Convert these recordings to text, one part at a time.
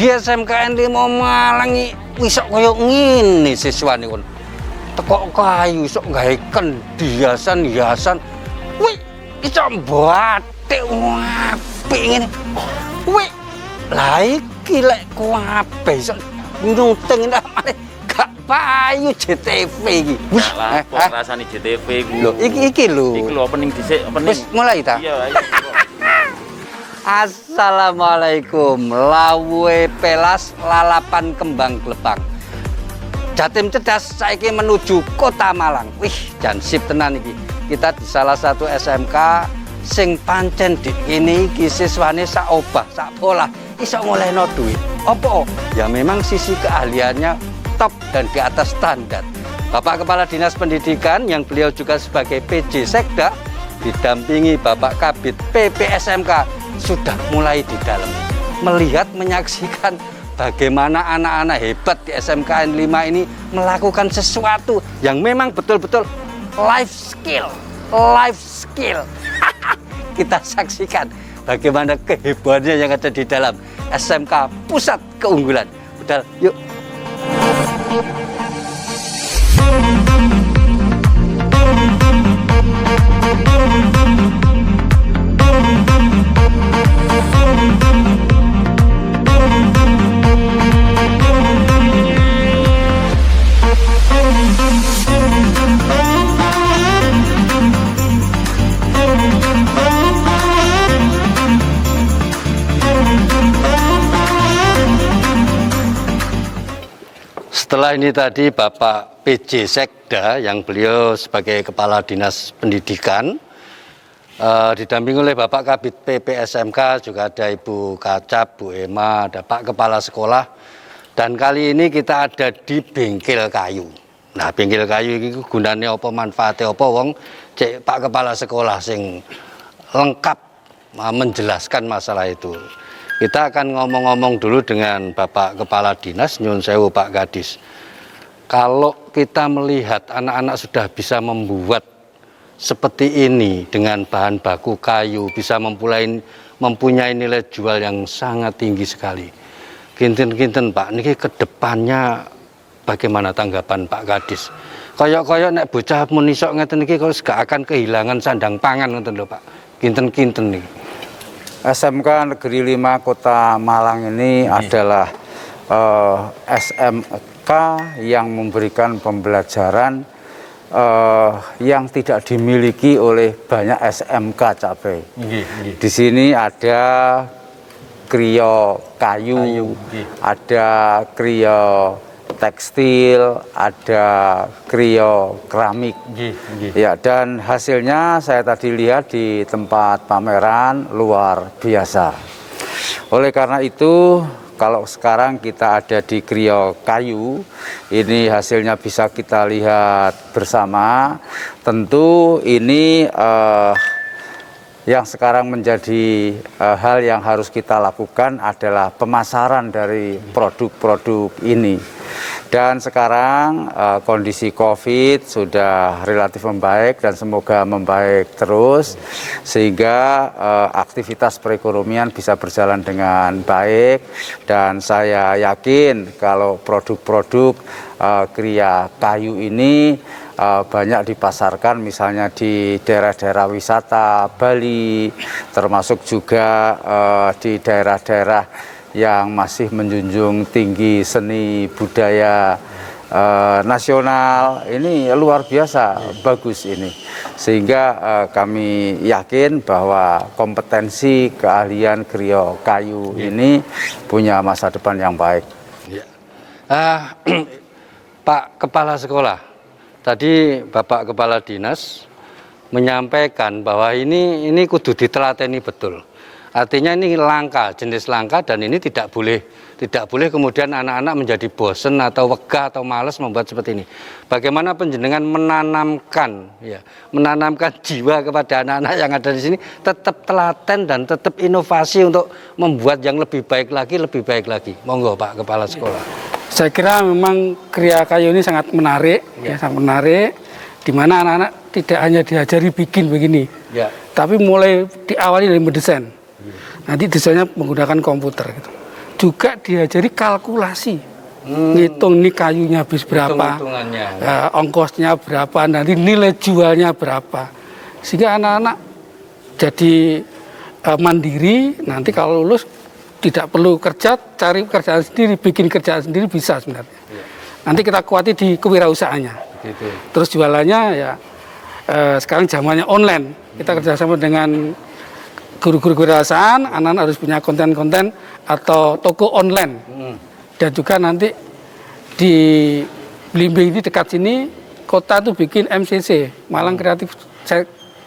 Di SMKN 5 Malang iki iso koyo ngene siswane kon. Tekok kayu iso gawe hiasan-hiasan. Wih, iso batik apik ngene. Wih, lah iki lek kabeh iso nyunting namane gak payu JTV iki. Wis lah, kok rasane JTV ku. Lho, iki lho. Iki lho opening dhisik, opening. Wis mulai ta? Iya, ayo. Assalamualaikum. Lawuhe pelas lalapan kembang glepang. Jatim cerdas saiki menuju Kota Malang. Wih, jan sip tenan iki. Kita di salah satu SMK sing pancen dik ini iki siswane sak obah, sak pola iso ngolehno duit. Apa? Ya memang sisi keahliannya top dan di atas standar. Bapak Kepala Dinas Pendidikan yang beliau juga sebagai PJ Sekda didampingi Bapak Kabid PPSMK sudah mulai di dalam melihat menyaksikan bagaimana anak-anak hebat di SMKN 5 ini melakukan sesuatu yang memang betul-betul life skill. Kita saksikan bagaimana kehebatannya yang ada di dalam SMK Pusat Keunggulan. Udah, yuk. Setelah ini tadi Bapak PJ Sekda yang beliau sebagai Kepala Dinas Pendidikan didampingi oleh Bapak Kabid PPSMK, juga ada Ibu Kacap, Bu Ema, ada Pak Kepala Sekolah, dan kali ini kita ada di bengkel kayu. Nah, bengkel kayu ini gunanya apa, manfaatnya apa, wong cek Pak Kepala Sekolah sing lengkap menjelaskan masalah itu. Kita akan ngomong-ngomong dulu dengan Bapak Kepala Dinas, nyun sewu Pak Gadis. Kalau kita melihat anak-anak sudah bisa membuat seperti ini dengan bahan baku kayu, bisa mempunyai nilai jual yang sangat tinggi sekali. Kinten-kinten Pak, niki ke depannya bagaimana tanggapan Pak Gadis? Koyok-koyok nek bocah mun iso ngeten niki kok gak akan kehilangan sandang pangan ngoten lho Pak. Kinten-kinten niki. SMK Negeri 5 Kota Malang ini adalah SMK yang memberikan pembelajaran yang tidak dimiliki oleh banyak SMK cabai. Di sini ada krio kayu, ada krio tekstil, ada krio keramik. Ya, dan hasilnya saya tadi lihat di tempat pameran luar biasa. Oleh karena itu, kalau sekarang kita ada di krio kayu, ini hasilnya bisa kita lihat bersama. Tentu ini yang sekarang menjadi hal yang harus kita lakukan adalah pemasaran dari produk-produk ini. Dan sekarang kondisi COVID sudah relatif membaik dan semoga membaik terus, sehingga aktivitas perekonomian bisa berjalan dengan baik. Dan saya yakin kalau produk-produk kria kayu ini banyak dipasarkan misalnya di daerah-daerah wisata Bali, termasuk juga di daerah-daerah yang masih menjunjung tinggi seni budaya nasional. Ini luar biasa bagus ini, sehingga kami yakin bahwa kompetensi keahlian krio kayu ini punya masa depan yang baik. Ya. Pak Kepala Sekolah, tadi Bapak Kepala Dinas menyampaikan bahwa ini kudu ditelateni betul. Artinya ini langka, jenis langka, dan ini tidak boleh kemudian anak-anak menjadi bosen atau wegah atau malas membuat seperti ini. Bagaimana penjenengan menanamkan jiwa kepada anak-anak yang ada di sini, tetap telaten dan tetap inovasi untuk membuat yang lebih baik lagi. Monggo Pak Kepala Sekolah. Saya kira memang kria kayu ini sangat menarik, sangat menarik, di mana anak-anak tidak hanya diajari bikin begini, tapi mulai diawali dari mendesain. Nanti desainnya menggunakan komputer gitu. juga diajari kalkulasi, ngitung nih kayunya habis berapa, Hitung-hitungannya. ongkosnya berapa, nanti nilai jualnya berapa, sehingga anak-anak jadi mandiri. Nanti kalau lulus tidak perlu kerja, cari kerjaan sendiri, bikin kerjaan sendiri bisa sebenarnya. Nanti kita kuati di kewirausahaannya. Gitu. Terus jualannya ya sekarang zamannya online. Kita kerjasama dengan guru-guru kewirausahaan, anak-anak harus punya konten-konten atau toko online. Dan juga nanti di Blimbing ini dekat sini, kota tuh bikin MCC, Malang Creative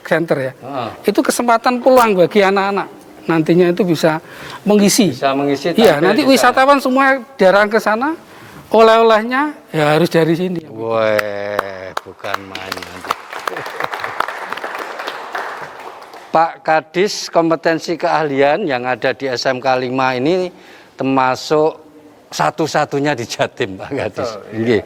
Center ya. Itu kesempatan peluang bagi anak-anak. Nantinya itu bisa mengisi. Bisa mengisi. Iya, tampil nanti di sana. wisatawan semua diarahkan ke sana, oleh-olehnya ya harus dari sini. Wah, bukan main nanti. Pak Kadis, kompetensi keahlian yang ada di SMK 5 ini termasuk satu-satunya di Jatim, Pak Kadis. Nggih.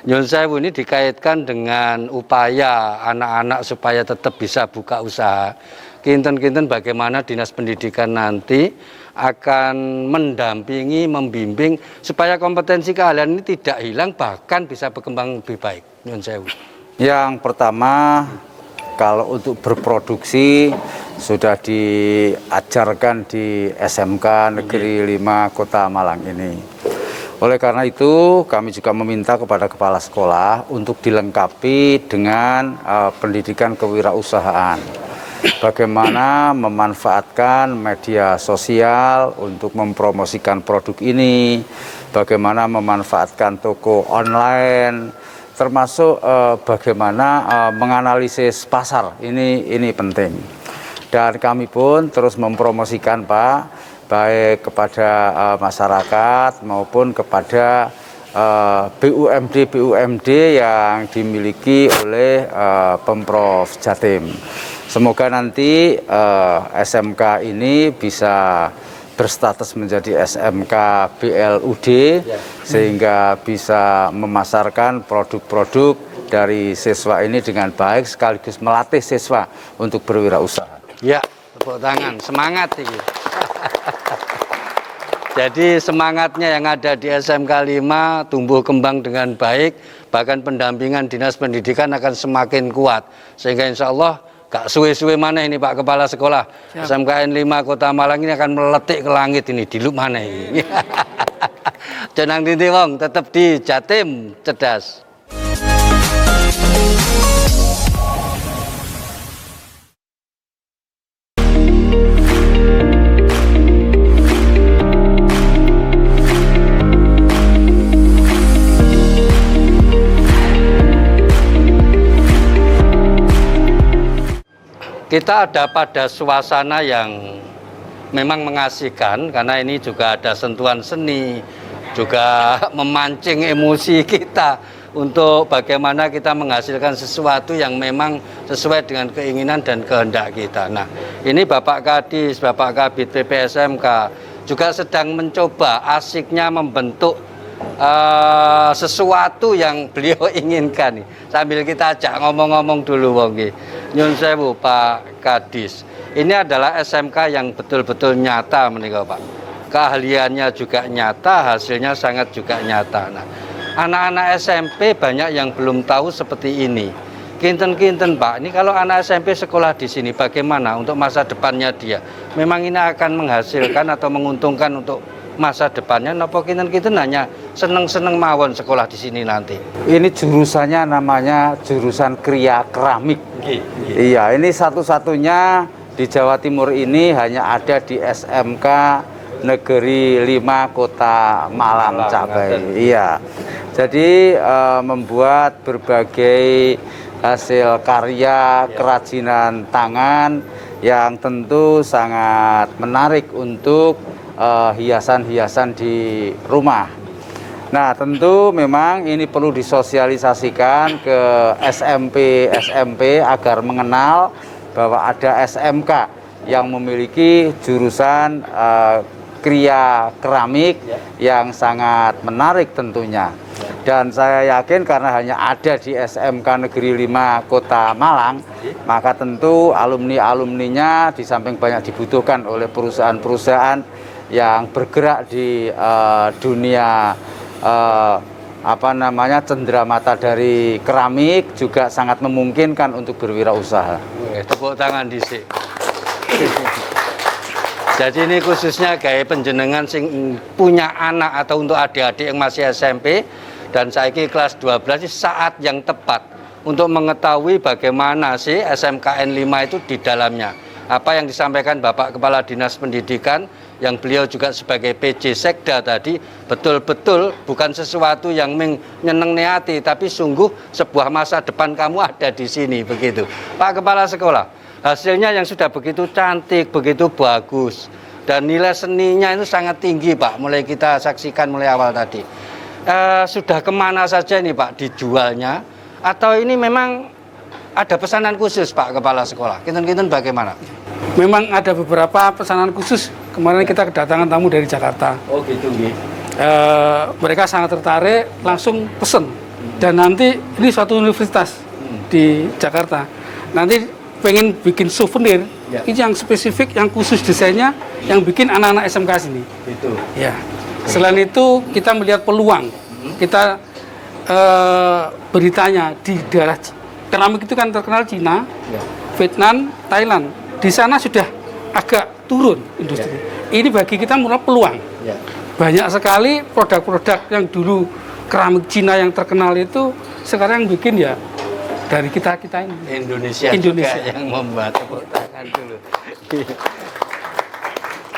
Nyun sewu ini dikaitkan dengan upaya anak-anak supaya tetap bisa buka usaha. Kinten-kinten bagaimana Dinas Pendidikan nanti akan mendampingi, membimbing supaya kompetensi keahlian ini tidak hilang, bahkan bisa berkembang lebih baik. Nyun sewu. Yang pertama, kalau untuk berproduksi sudah diajarkan di SMK Negeri 5 Kota Malang ini. Oleh karena itu, kami juga meminta kepada kepala sekolah untuk dilengkapi dengan pendidikan kewirausahaan. Bagaimana memanfaatkan media sosial untuk mempromosikan produk ini, bagaimana memanfaatkan toko online, termasuk bagaimana menganalisis pasar, ini penting. Dan kami pun terus mempromosikan, Pak, baik kepada masyarakat maupun kepada BUMD yang dimiliki oleh Pemprov Jatim. Semoga nanti SMK ini bisa berstatus menjadi SMK BLUD, sehingga bisa memasarkan produk-produk dari siswa ini dengan baik, sekaligus melatih siswa untuk berwirausaha. Ya, tepuk tangan, semangat ini. Jadi semangatnya yang ada di SMK 5 tumbuh kembang dengan baik, bahkan pendampingan Dinas Pendidikan akan semakin kuat. Sehingga insya Allah gak suwe-suwe mana ini Pak Kepala Sekolah. Siap. SMKN 5 Kota Malang ini akan meletik ke langit ini, di lup mana ini. Jenang Tinti Wong tetap di Jatim cerdas. Kita ada pada suasana yang memang mengasihkan, karena ini juga ada sentuhan seni, juga memancing emosi kita untuk bagaimana kita menghasilkan sesuatu yang memang sesuai dengan keinginan dan kehendak kita. Nah, ini Bapak Kadis, Bapak Kabid PPSMK juga sedang mencoba asiknya membentuk sesuatu yang beliau inginkan nih. Sambil kita ajak ngomong-ngomong dulu wong nggih. Nyun sewu Pak Kadis. Ini adalah SMK yang betul-betul nyata menika Pak. Keahliannya juga nyata, hasilnya sangat juga nyata. Nah, anak-anak SMP banyak yang belum tahu seperti ini. Kinten-kinten Pak, ini kalau anak SMP sekolah di sini bagaimana untuk masa depannya dia? Memang ini akan menghasilkan atau menguntungkan untuk masa depannya, napa kinten-kinten hanya seneng-seneng mawon sekolah di sini nanti? Ini jurusannya namanya jurusan Kriya Keramik. Iya, ini satu-satunya di Jawa Timur ini hanya ada di SMK Negeri 5 Kota Malang Cabai. Iya. Jadi membuat berbagai hasil karya kerajinan tangan yang tentu sangat menarik untuk hiasan-hiasan di rumah. Nah, tentu memang ini perlu disosialisasikan ke SMP agar mengenal bahwa ada SMK yang memiliki jurusan Kriya Keramik yang sangat menarik tentunya. Dan saya yakin karena hanya ada di SMK Negeri 5 Kota Malang, maka tentu alumni-alumninya di samping banyak dibutuhkan oleh perusahaan-perusahaan yang bergerak di dunia cenderamata dari keramik juga sangat memungkinkan untuk berwirausaha. Tepuk tangan dhisik. Jadi ini khususnya kayak penjenengan sing punya anak atau untuk adik-adik yang masih SMP dan saiki kelas 12 saat yang tepat untuk mengetahui bagaimana sih SMKN 5 itu di dalamnya. Apa yang disampaikan Bapak Kepala Dinas Pendidikan yang beliau juga sebagai PJ Sekda tadi betul-betul bukan sesuatu yang menyeneng hati, tapi sungguh sebuah masa depan kamu ada di sini begitu. Pak Kepala Sekolah, hasilnya yang sudah begitu cantik, begitu bagus, dan nilai seninya itu sangat tinggi Pak, mulai kita saksikan mulai awal tadi. Sudah kemana saja ini Pak dijualnya, atau ini memang ada pesanan khusus Pak Kepala Sekolah? Kinten-kinten bagaimana? Memang ada beberapa pesanan khusus. Kemarin kita kedatangan tamu dari Jakarta. Oh gitu nggih. Mereka sangat tertarik, langsung pesen. Dan nanti ini suatu universitas di Jakarta. Nanti pengen bikin souvenir, ini yang spesifik, yang khusus desainnya, yang bikin anak-anak SMK sini. Gitu. Ya. Selain itu kita melihat peluang. Kita beritanya di daerah keramik itu kan terkenal Cina, Vietnam, Thailand. Di sana sudah agak turun industri. Ini bagi kita murah peluang. Banyak sekali produk-produk yang dulu keramik Cina yang terkenal itu sekarang yang bikin ya dari kita ini. Indonesia juga yang membuat. Tepuk tangan dulu.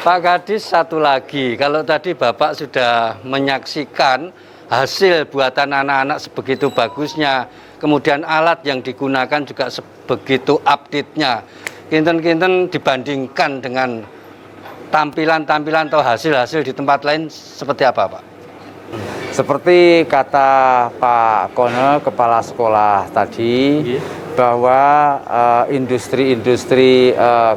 Pak Kadis, satu lagi, kalau tadi Bapak sudah menyaksikan hasil buatan anak-anak sebegitu bagusnya, kemudian alat yang digunakan juga sebegitu update-nya, kinten-kinten dibandingkan dengan tampilan-tampilan atau hasil-hasil di tempat lain seperti apa Pak? Seperti kata Pak Kone, Kepala Sekolah tadi, bahwa industri-industri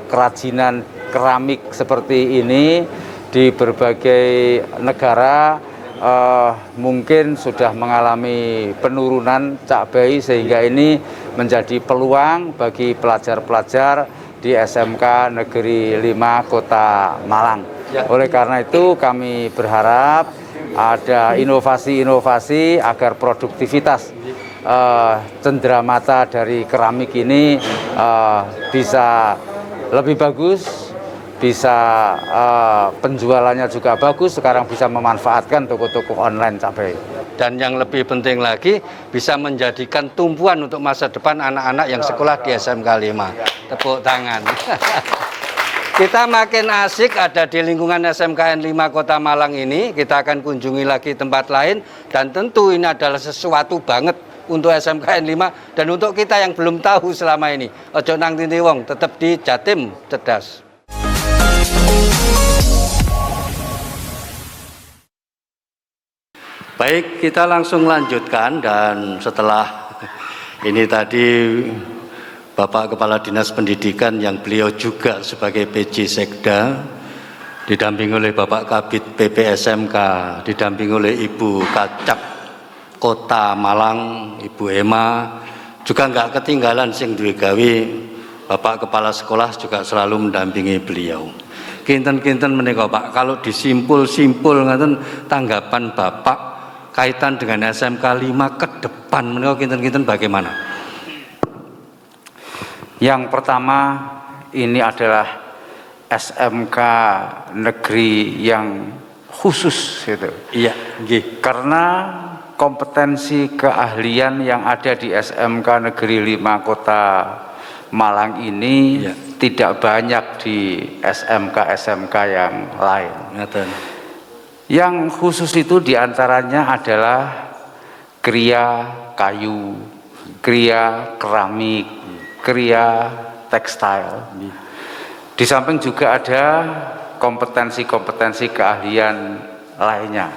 kerajinan keramik seperti ini di berbagai negara mungkin sudah mengalami penurunan cabai, sehingga ini menjadi peluang bagi pelajar-pelajar di SMK Negeri 5 Kota Malang. Oleh karena itu kami berharap ada inovasi-inovasi agar produktivitas cenderamata dari keramik ini bisa lebih bagus, bisa penjualannya juga bagus, sekarang bisa memanfaatkan toko-toko online cabai. Dan yang lebih penting lagi, bisa menjadikan tumpuan untuk masa depan anak-anak yang sekolah di SMK 5. Tepuk tangan. Kita makin asik ada di lingkungan SMKN 5 Kota Malang ini. Kita akan kunjungi lagi tempat lain, dan tentu ini adalah sesuatu banget untuk SMKN 5 dan untuk kita yang belum tahu selama ini. Ojo nang tinti wong, tetap di Jatim Cerdas. Baik, kita langsung lanjutkan, dan setelah ini tadi Bapak Kepala Dinas Pendidikan yang beliau juga sebagai PJ Sekda, didampingi oleh Bapak Kabid PPSMK, didampingi oleh Ibu Kacap Kota Malang, Ibu Ema, juga nggak ketinggalan sing duwe gawe Bapak Kepala Sekolah juga selalu mendampingi beliau. Kinten-kinten menika Pak, kalau disimpul-simpul ngaten tanggapan Bapak kaitan dengan SMK 5 ke depan menika kinten-kinten bagaimana? Yang pertama, ini adalah SMK negeri yang khusus gitu. Iya, nggih. Karena kompetensi keahlian yang ada di SMK Negeri 5 Kota Malang ini tidak banyak di SMK-SMK yang lain. Ngaten. Yang khusus itu diantaranya adalah kriya kayu, kriya keramik, kriya tekstil. Di samping juga ada kompetensi-kompetensi keahlian lainnya.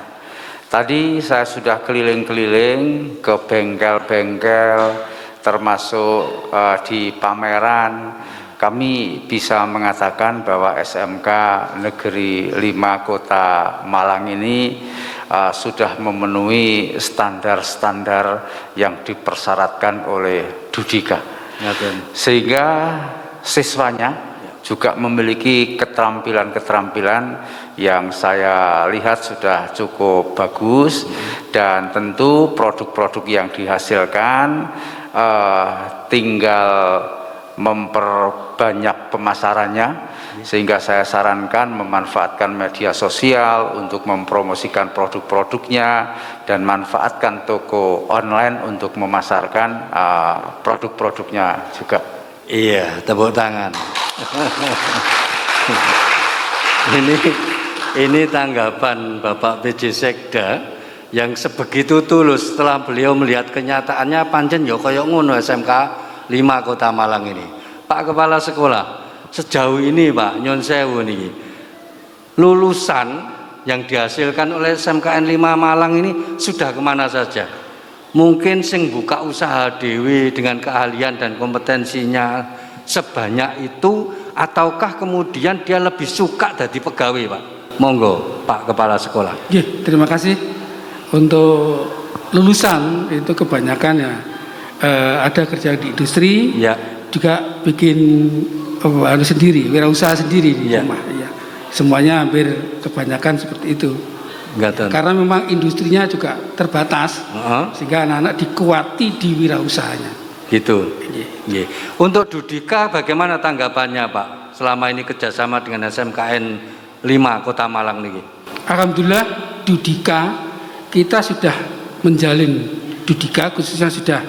Tadi saya sudah keliling-keliling ke bengkel-bengkel, termasuk di pameran. Kami bisa mengatakan bahwa SMK Negeri 5 Kota Malang ini sudah memenuhi standar-standar yang dipersyaratkan oleh Dudika. Sehingga siswanya juga memiliki keterampilan-keterampilan yang saya lihat sudah cukup bagus, dan tentu produk-produk yang dihasilkan tinggal memperbanyak pemasarannya, sehingga saya sarankan memanfaatkan media sosial untuk mempromosikan produk-produknya dan manfaatkan toko online untuk memasarkan produk-produknya juga. Iya, tepuk tangan. Ini tanggapan Bapak PJ Sekda yang sebegitu tulus setelah beliau melihat kenyataannya pancen ya kaya ngono SMK 5 Kota Malang ini. Pak Kepala Sekolah, sejauh ini Pak nyun sewu niki, lulusan yang dihasilkan oleh SMKN 5 Malang ini sudah kemana saja? Mungkin sing buka usaha dewi dengan keahlian dan kompetensinya sebanyak itu, ataukah kemudian dia lebih suka jadi pegawai Pak? Monggo Pak Kepala Sekolah. Terima kasih. Untuk lulusan itu kebanyakan ya ada kerja di industri, Ya. juga bikin sendiri, wirausaha sendiri di rumah. Ya. Semuanya hampir kebanyakan seperti itu. Karena memang industrinya juga terbatas, sehingga anak-anak dikuati di wirausahanya. Gitu. Untuk Dudika bagaimana tanggapannya Pak? Selama ini kerjasama dengan SMKN 5 Kota Malang niki. Alhamdulillah Dudika kita sudah menjalin Dudika, khususnya sudah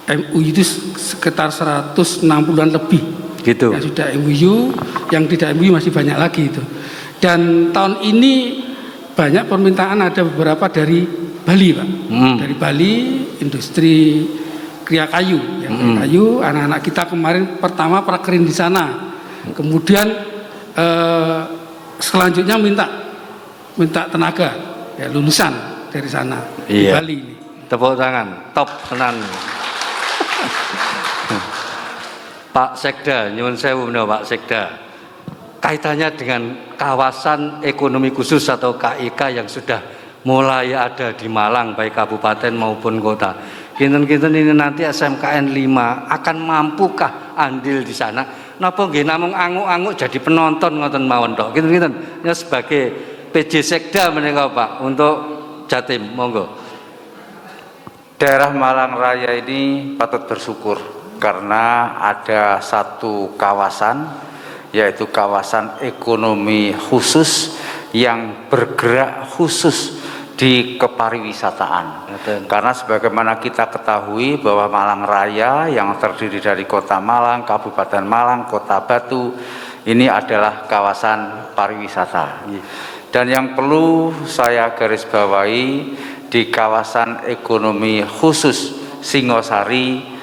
MUU itu sekitar 160-an lebih. Gitu. Yang sudah MUU, yang tidak MUU masih banyak lagi itu. Dan tahun ini banyak permintaan, ada beberapa dari Bali Pak. Dari Bali, industri kriya kayu, kayu. Anak-anak kita kemarin pertama prakerin di sana, kemudian selanjutnya minta tenaga, ya, lulusan dari sana di Bali ini. Tepuk tangan, top tenan. Pak Sekda, nyuwun sewu Pak Sekda. Kaitannya dengan kawasan ekonomi khusus atau KIK yang sudah mulai ada di Malang, baik kabupaten maupun kota. Kinten-kinten ini nanti SMKN 5 akan mampukah andil di sana? Napa nggih namung anguk-anguk jadi penonton ngoten mawon tok. Kinten-kinten ya sebagai PJ Sekda menika Pak untuk Jatim, monggo. Daerah Malang Raya ini patut bersyukur karena ada satu kawasan, yaitu kawasan ekonomi khusus yang bergerak khusus di kepariwisataan. Karena sebagaimana kita ketahui bahwa Malang Raya yang terdiri dari Kota Malang, Kabupaten Malang, Kota Batu, ini adalah kawasan pariwisata. Dan yang perlu saya garis bawahi, di kawasan ekonomi khusus Singosari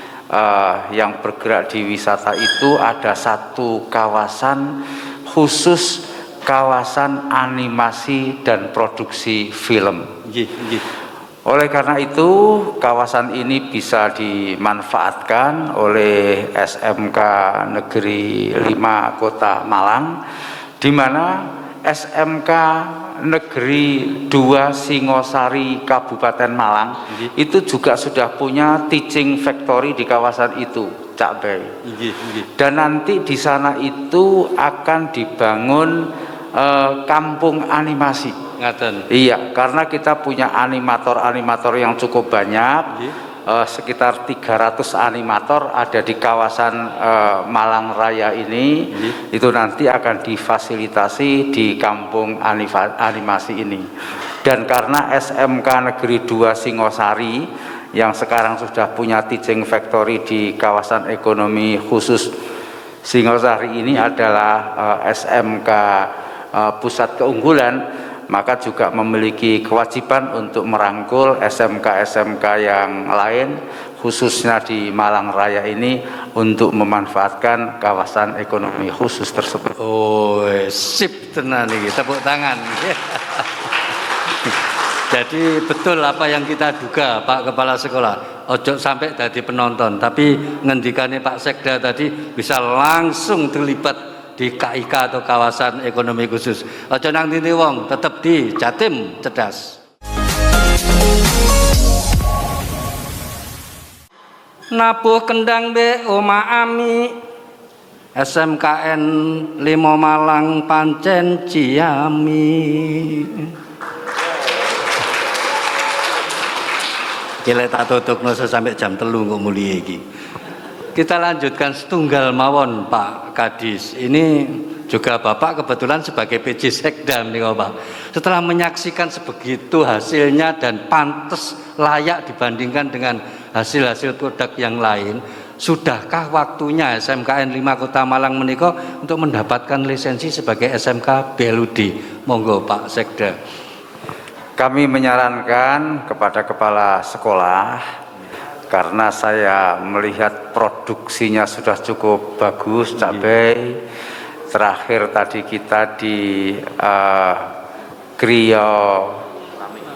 yang bergerak di wisata itu ada satu kawasan khusus, kawasan animasi dan produksi film. Oleh karena itu kawasan ini bisa dimanfaatkan oleh SMK Negeri 5 Kota Malang, di mana SMK Negeri 2 Singosari Kabupaten Malang itu juga sudah punya teaching factory di kawasan itu, Cak Bay. Dan nanti di sana itu akan dibangun kampung animasi. Iya, karena kita punya animator-animator yang cukup banyak. Sekitar 300 animator ada di kawasan Malang Raya ini. Itu nanti akan difasilitasi di kampung animasi ini. Dan karena SMK Negeri 2 Singosari yang sekarang sudah punya teaching factory di kawasan ekonomi khusus Singosari ini adalah SMK pusat keunggulan, maka juga memiliki kewajiban untuk merangkul SMK-SMK yang lain khususnya di Malang Raya ini untuk memanfaatkan kawasan ekonomi khusus tersebut. Oh, sip tenan iki, tepuk tangan. Jadi betul apa yang kita duga Pak Kepala Sekolah, ojo sampai jadi penonton, tapi ngendikane Pak Sekda tadi bisa langsung terlibat di KIK atau kawasan ekonomi khusus. Ojo nang titi wong, tetap di Jatim Cerdas. Nabuh kendang be oma ami, SMKN 5 Malang pancen ciami. Kile tak tutukno sampai jam 3 kok mulia iki. Kita lanjutkan setunggal mawon Pak Kadis. Ini juga Bapak kebetulan sebagai PJ Sekda nih Pak. Setelah menyaksikan sebegitu hasilnya dan pantas layak dibandingkan dengan hasil-hasil produk yang lain, sudahkah waktunya SMKN 5 Kota Malang menika untuk mendapatkan lisensi sebagai SMK BLUD? Monggo Pak Sekda. Kami menyarankan kepada kepala sekolah, karena saya melihat produksinya sudah cukup bagus, cabai. Terakhir tadi kita di krio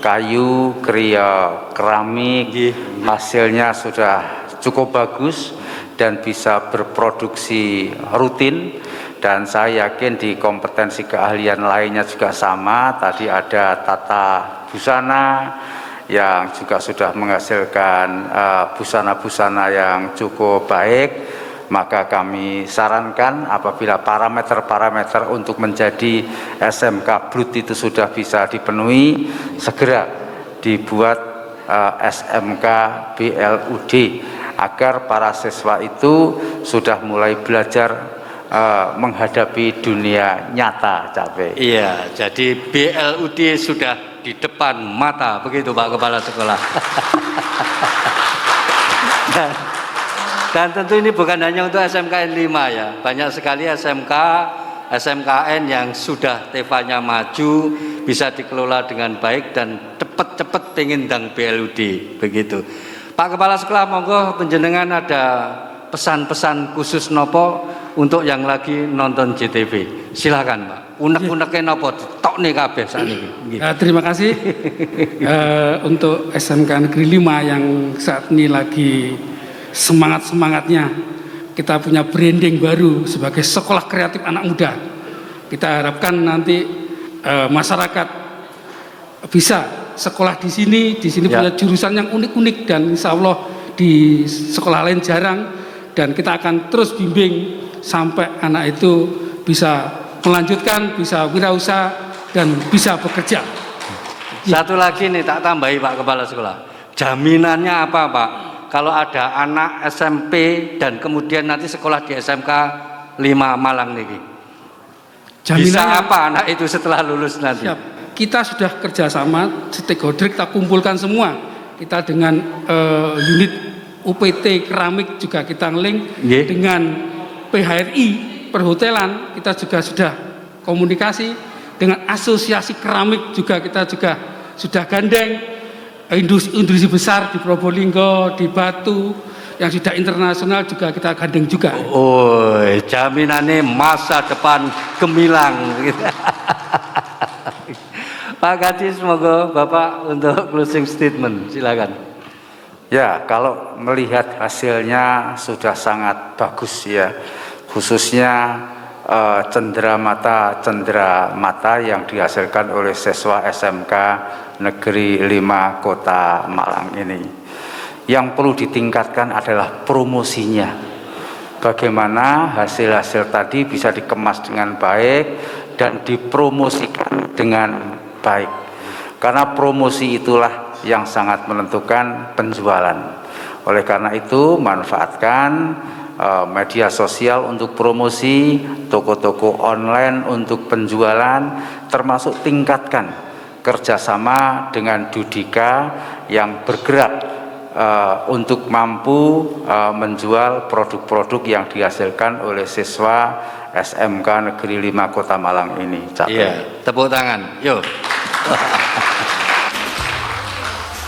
kayu, krio keramik, hasilnya sudah cukup bagus dan bisa berproduksi rutin. Dan saya yakin di kompetensi keahlian lainnya juga sama. Tadi ada tata busana yang juga sudah menghasilkan busana-busana yang cukup baik. Maka kami sarankan apabila parameter-parameter untuk menjadi SMK BLUD itu sudah bisa dipenuhi, segera dibuat SMK BLUD agar para siswa itu sudah mulai belajar menghadapi dunia nyata, capek. Iya, jadi BLUD sudah di depan mata, begitu Pak Kepala Sekolah. Dan tentu ini bukan hanya untuk SMKN 5 ya, banyak sekali SMKN yang sudah TV-nya maju, bisa dikelola dengan baik dan cepet-cepet pengen ndang BLUD, begitu. Pak Kepala Sekolah, monggo panjenengan ada pesan-pesan khusus nopo untuk yang lagi nonton JTV. Silakan Pak. Unek-uneke nopo tok nih kabeh sakniki. Terima kasih untuk SMK Negeri 5 yang saat ini lagi semangat-semangatnya. Kita punya branding baru sebagai sekolah kreatif anak muda. Kita harapkan nanti masyarakat bisa sekolah di sini punya jurusan yang unik-unik dan insya Allah di sekolah lain jarang. Dan kita akan terus bimbing sampai anak itu bisa melanjutkan, bisa wirausaha dan bisa bekerja. Satu lagi nih tak tambahi Pak Kepala Sekolah. Jaminannya apa Pak? Kalau ada anak SMP dan kemudian nanti sekolah di SMK 5 Malang nih. Bisa apa anak itu setelah lulus nanti? Siap. Kita sudah kerjasama stakeholder, kita kumpulkan semua. Kita dengan unit UPT keramik juga kita ngelink dengan PHRI perhotelan, kita juga sudah komunikasi dengan asosiasi keramik juga kita juga sudah gandeng industri besar di Probolinggo, di Batu yang sudah internasional juga kita gandeng juga. Oh, jaminannya masa depan gemilang. Pak Kadis, semoga Bapak untuk closing statement, silakan. Ya, kalau melihat hasilnya sudah sangat bagus ya, khususnya cendera mata yang dihasilkan oleh siswa SMK Negeri 5 Kota Malang ini. Yang perlu ditingkatkan adalah promosinya. Bagaimana hasil-hasil tadi bisa dikemas dengan baik dan dipromosikan dengan baik. Karena promosi itulah yang sangat menentukan penjualan. Oleh karena itu, manfaatkan media sosial untuk promosi, toko-toko online untuk penjualan, termasuk tingkatkan kerjasama dengan Dudika yang bergerak untuk mampu menjual produk-produk yang dihasilkan oleh siswa SMK Negeri 5 Kota Malang ini. Iya, tepuk tangan, yuk.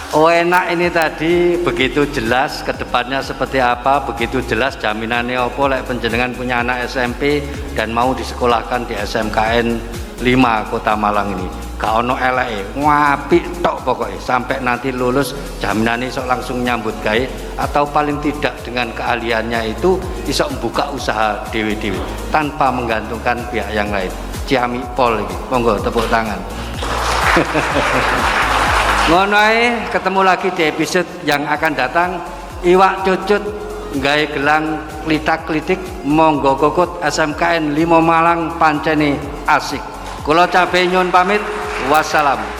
Oh enak ini tadi begitu jelas ke depannya seperti apa, begitu jelas jaminannya opo lek penjenengan punya anak SMP dan mau disekolahkan di SMKN 5 Kota Malang ini. Gak ono eleke, ngapik tok pokoknya sampai nanti lulus jaminannya sok langsung nyambut gawe atau paling tidak dengan keahliannya itu bisa membuka usaha dewe-dewe tanpa menggantungkan pihak yang lain. Ciami pol iki. Monggo tepuk tangan. Ngonoe ketemu lagi di episode yang akan datang. Iwak Cucut nggawe gelang klitak-klitik monggo kokot SMKN 5 Malang pancene asik. Kula cabe nyun pamit. Wassalam.